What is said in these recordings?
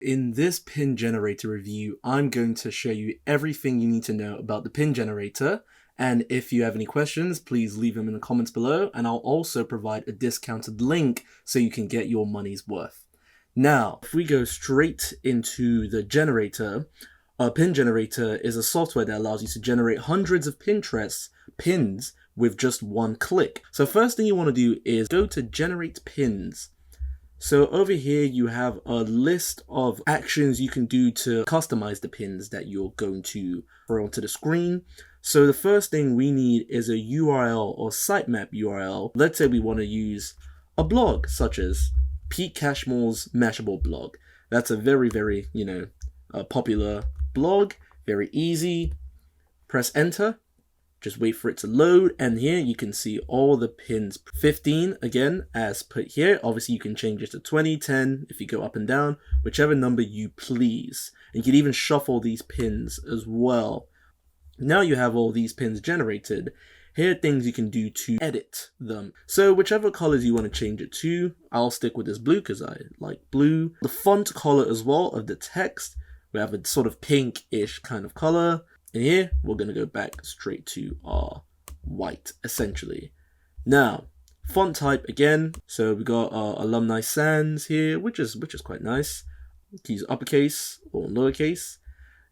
In this pin generator review, I'm going to show you everything you need to know about the pin generator, and if you have any questions, please leave them in the comments below, and I'll also provide a discounted link so you can get your money's worth. Now, if we go straight into the generator, a pin generator is a software that allows you to generate hundreds of Pinterest pins with just one click. So first thing you want to do is go to generate pins. So over here you have a list of actions you can do to customize the pins that you're going to throw onto the screen. So the first thing we need is a URL or sitemap URL. Let's say we want to use a blog such as Pete Cashmore's Mashable blog. That's a very, popular blog, very easy. Press enter. Just wait for it to load, and here you can see all the pins. 15 again as put here. Obviously you can change it to 20, 10 if you go up and down, whichever number you please. And you can even shuffle these pins as well. Now you have all these pins generated. Here are things you can do to edit them. So whichever colors you want to change it to, I'll stick with this blue because I like blue. The font color as well of the text, we have a sort of pinkish kind of color. And here, we're going to go back straight to our white, essentially. Now, font type again. So we got our Alumni Sans here, which is quite nice. You can use uppercase or lowercase.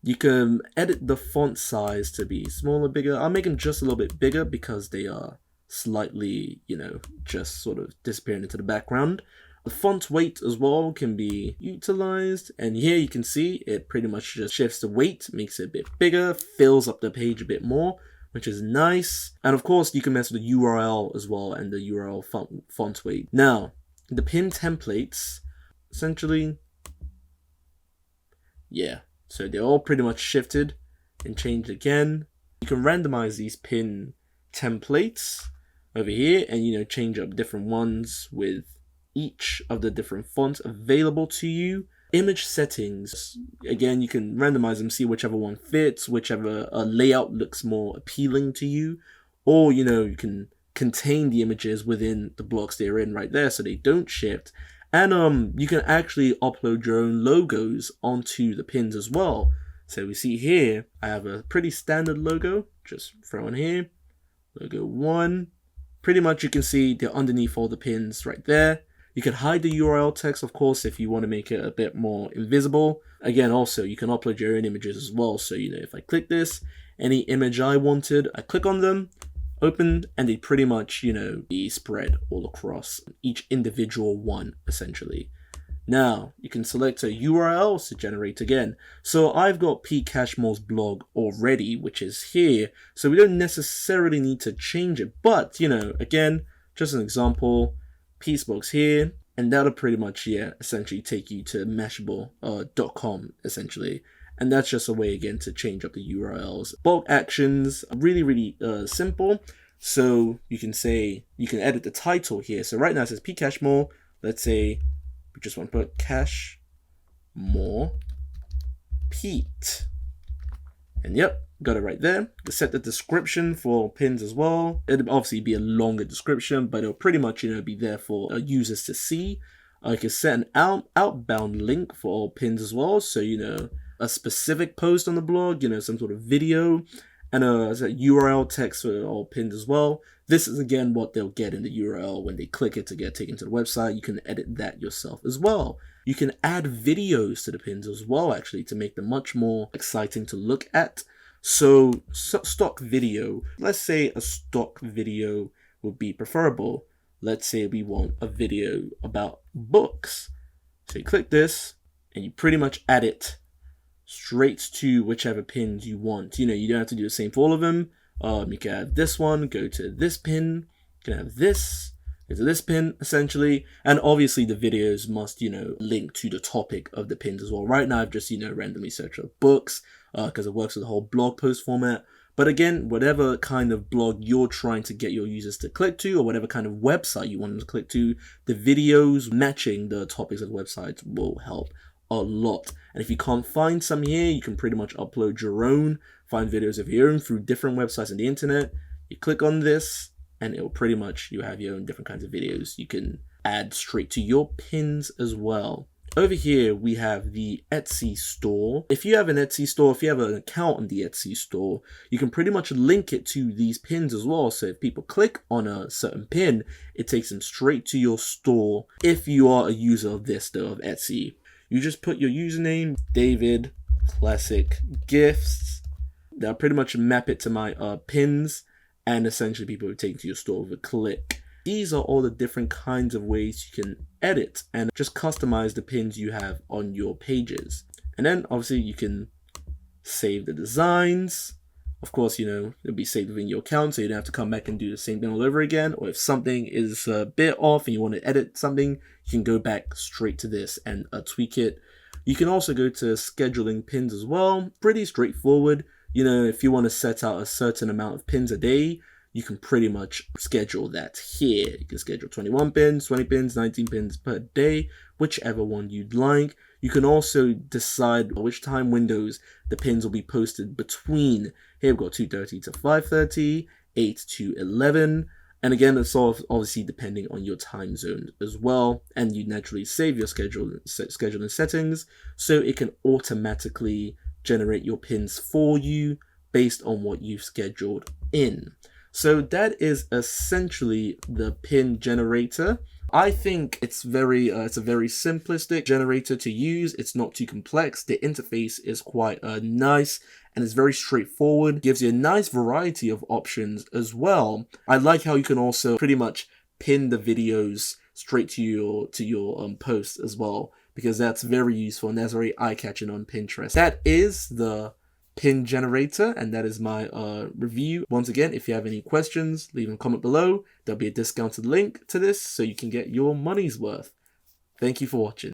You can edit the font size to be smaller, bigger. I'll make them just a little bit bigger because they are slightly, just sort of disappearing into the background. The font weight as well can be utilized, and here you can see it pretty much just shifts the weight, makes it a bit bigger, fills up the page a bit more, which is nice. And of course you can mess with the URL as well and the URL font weight. Now, the pin templates, essentially, so they're all pretty much shifted and changed again. You can randomize these pin templates over here and change up different ones with each of the different fonts available to you. Image settings, again, you can randomize them, see whichever one fits, whichever layout looks more appealing to you, or you can contain the images within the blocks they're in right there so they don't shift. And you can actually upload your own logos onto the pins as well. So we see here I have a pretty standard logo, just throw in here, logo 1. Pretty much you can see they're underneath all the pins right there. You can hide the URL text, of course, if you want to make it a bit more invisible. Again, also, you can upload your own images as well. So, if I click this, any image I wanted, I click on them, open, and they pretty much, be spread all across each individual one, essentially. Now, you can select a URL to generate again. So I've got Pete Cashmore's blog already, which is here. So we don't necessarily need to change it. But, again, just an example, Pete's blog's here, and that'll pretty much, essentially take you to mashable.com, essentially. And that's just a way, again, to change up the URLs. Bulk actions, really simple. So you can edit the title here. So right now it says Pete Cashmore. Let's say we just want to put Cashmore Pete. And yep, got it right there. Set the description for pins as well. It'll obviously be a longer description, but it'll pretty much be there for users to see. I can set an outbound link for all pins as well, so a specific post on the blog, some sort of video, and a URL text for all pins as well. This is again what they'll get in the URL when they click it to get taken to the website. You can edit that yourself as well. You can add videos to the pins as well, actually, to make them much more exciting to look at. So stock video, let's say a stock video would be preferable. Let's say we want a video about books. So you click this and you pretty much add it straight to whichever pins you want. You don't have to do the same for all of them. You can have this one, go to this pin, you can have this, go to this pin, essentially. And obviously the videos must, link to the topic of the pins as well. Right now I've just, randomly searched up books because it works with the whole blog post format. But again, whatever kind of blog you're trying to get your users to click to, or whatever kind of website you want them to click to, the videos matching the topics of the websites will help a lot. And if you can't find some here, you can pretty much upload your own, find videos of your own through different websites on the internet. You click on this and it will pretty much, you have your own different kinds of videos you can add straight to your pins as well. Over here, we have the Etsy store. If you have an Etsy store, if you have an account on the Etsy store, you can pretty much link it to these pins as well. So if people click on a certain pin, it takes them straight to your store. If you are a user of this though, of Etsy, you just put your username, David Classic Gifts. That'll pretty much map it to my pins, and essentially people will take to your store with a click. These are all the different kinds of ways you can edit and just customize the pins you have on your pages. And then obviously you can save the designs. Of course, it'll be saved within your account, so you don't have to come back and do the same thing all over again. Or if something is a bit off and you want to edit something, you can go back straight to this and tweak it. You can also go to scheduling pins as well. Pretty straightforward. If you want to set out a certain amount of pins a day, you can pretty much schedule that here. You can schedule 21 pins, 20 pins, 19 pins per day, whichever one you'd like. You can also decide which time windows the pins will be posted between. Here we've got 2:30 to 5:30, 8 to 11. And again, it's all obviously depending on your time zone as well. And you naturally save your scheduling settings so it can automatically generate your pins for you based on what you've scheduled in. So that is essentially the pin generator. I think it's a very simplistic generator to use. It's not too complex. The interface is quite nice and it's very straightforward. Gives you a nice variety of options as well. I like how you can also pretty much pin the videos straight to your post as well, because that's very useful and that's very eye-catching on Pinterest. That is the pin generator, and that is my review. Once again, if you have any questions, leave a comment below. There'll be a discounted link to this so you can get your money's worth. Thank you for watching.